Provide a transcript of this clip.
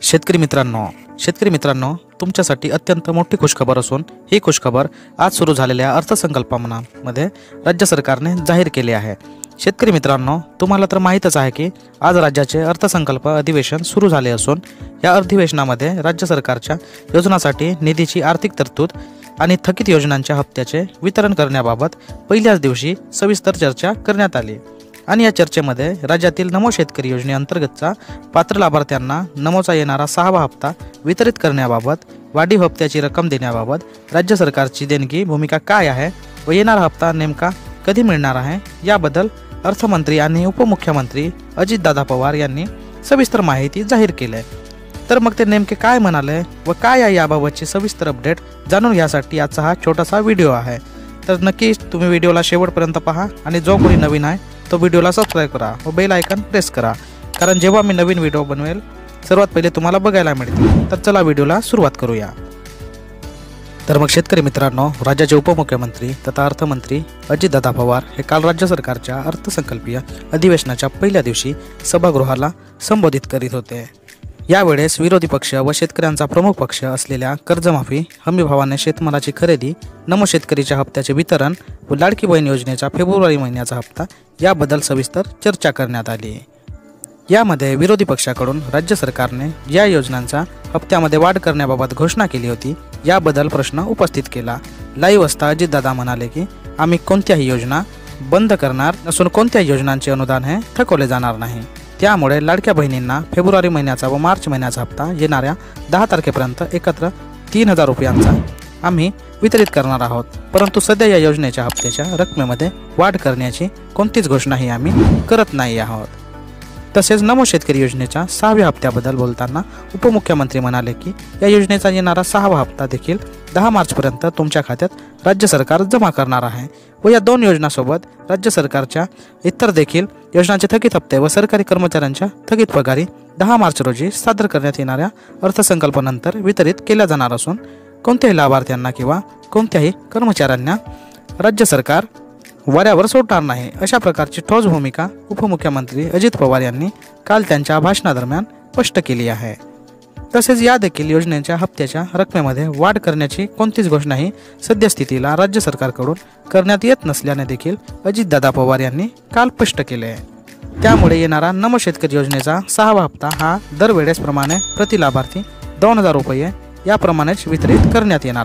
शेतकरी मित्रांनो, तुमच्यासाठी अत्यंत मोठी खुशखबर असून ही खुशखबर आज सुरू झालेल्या अर्थसंकल्पामध्ये राज्य सरकारने जाहीर केली आहे। शेतकरी मित्रांनो, तुम्हाला तर माहीतच आहे की आज राज्याचे अर्थसंकल्प अधिवेशन सुरू झाले असून या अधिवेशनामध्ये राज्य सरकारच्या योजनांसाठी निधीची आर्थिक तरतूद आणि थकीत योजनांच्या हप्त्याचे वितरण करण्याबाबत पहिल्याच दिवशी सविस्तर चर्चा करण्यात आली। आणि या चर्चेमध्ये राज्यातील नमो शेतकरी योजनेअंतर्गतचा पात्र लाभार्थ्यांना नमोचा येणारा 6वा हप्ता वितरित करण्याबाबत, वाढीव हप्त्याची रक्कम देण्याबाबत राज्य सरकारची देणगी भूमिका काय आहे व येणारा हप्ता नेमका कधी मिळणार आहे याबद्दल अर्थमंत्री आणि उपमुख्यमंत्री अजितदादा पवार यांनी सविस्तर माहिती जाहीर केली आहे। तर मग ते नेमके काय म्हणाले व काय आहे याबाबतची सविस्तर अपडेट जाणून घ्यासाठी आजचा हा छोटासा व्हिडिओ आहे। तर नक्कीच तुम्ही व्हिडिओला शेवटपर्यंत पहा आणि जो कोणी नवीन आहे तो व्हिडिओला सबस्क्राईब करा व बेल आयकॉन प्रेस करा, कारण जेव्हा मी नवीन व्हिडिओ बनवेल सर्वात पहिले तुम्हाला बघायला मिळतील। तर चला व्हिडिओला सुरुवात करूया। तर मग शेतकरी मित्रांनो, राज्याचे उपमुख्यमंत्री तथा अर्थमंत्री अजितदादा पवार हे काल राज्य सरकारच्या अर्थसंकल्पीय अधिवेशनाच्या पहिल्या दिवशी सभागृहाला संबोधित करीत होते। यावेळेस विरोधी पक्ष व शेतकऱ्यांचा प्रमुख पक्ष असलेल्या कर्जमाफी, हमीभावाने शेतमालाची खरेदी, नमो शेतकरीच्या हप्त्याचे वितरण व लाडकी बहीण योजनेचा फेब्रुवारी महिन्याचा हप्ता याबद्दल सविस्तर चर्चा करण्यात आली। यामध्ये विरोधी पक्षाकडून राज्य सरकारने या योजनांचा हप्त्यामध्ये वाढ करण्याबाबत घोषणा केली होती याबद्दल प्रश्न उपस्थित केला। लाईव्ह असता अजितदादा म्हणाले की आम्ही कोणत्याही योजना बंद करणार नसून कोणत्याही योजनांचे अनुदान हे थकवले जाणार नाही। त्यामुळे लाडक्या बहिणींना फेब्रुवारी महिन्याचा व मार्च महिन्याचा हप्ता येणाऱ्या 10 तारखेपर्यंत एकत्र 3000 रुपयांचा आम्ही वितरित करणार आहोत। परंतु सध्या या योजनेच्या हप्त्याच्या रकमेमध्ये वाढ करण्याची कोणतीच घोषणाही आम्ही करत नाही आहोत। तसेच नमो शेतकरी योजनेच्या 6व्या हप्त्याबद्दल बोलताना उपमुख्यमंत्री म्हणाले की या योजनेचा येणारा 6वा हप्ता देखील 10 मार्चपर्यंत तुमच्या खात्यात राज्य सरकार जमा करणार आहे व या दोन योजनांसोबत राज्य सरकारच्या इतर देखील योजनांचे थकीत हप्ते व सरकारी कर्मचाऱ्यांच्या थकीत पगारी 10 मार्च रोजी सादर करण्यात येणाऱ्या अर्थसंकल्पानंतर वितरित केल्या जाणार असून कोणत्याही लाभार्थ्यांना किंवा कोणत्याही कर्मचाऱ्यांना राज्य सरकार वाऱ्यावर सोडणार नाही, अशा प्रकारची ठोस भूमिका उपमुख्यमंत्री अजित पवार यांनी काल त्यांच्या भाषणादरम्यान स्पष्ट केली आहे। तसेच या देखील योजनेच्या हप्त्याच्या रकमेमध्ये वाढ करण्याची कोणतीच घोषणाही सद्यस्थितीला राज्य सरकारकडून करण्यात येत नसल्याने देखील अजितदादा पवार यांनी काल स्पष्ट केले आहे। त्यामुळे येणारा नमो शेतकरी योजनेचा 6वा हप्ता हा दरवेळेसप्रमाणे प्रति लाभार्थी 2000 रुपये याप्रमाणेच वितरित करण्यात येणार।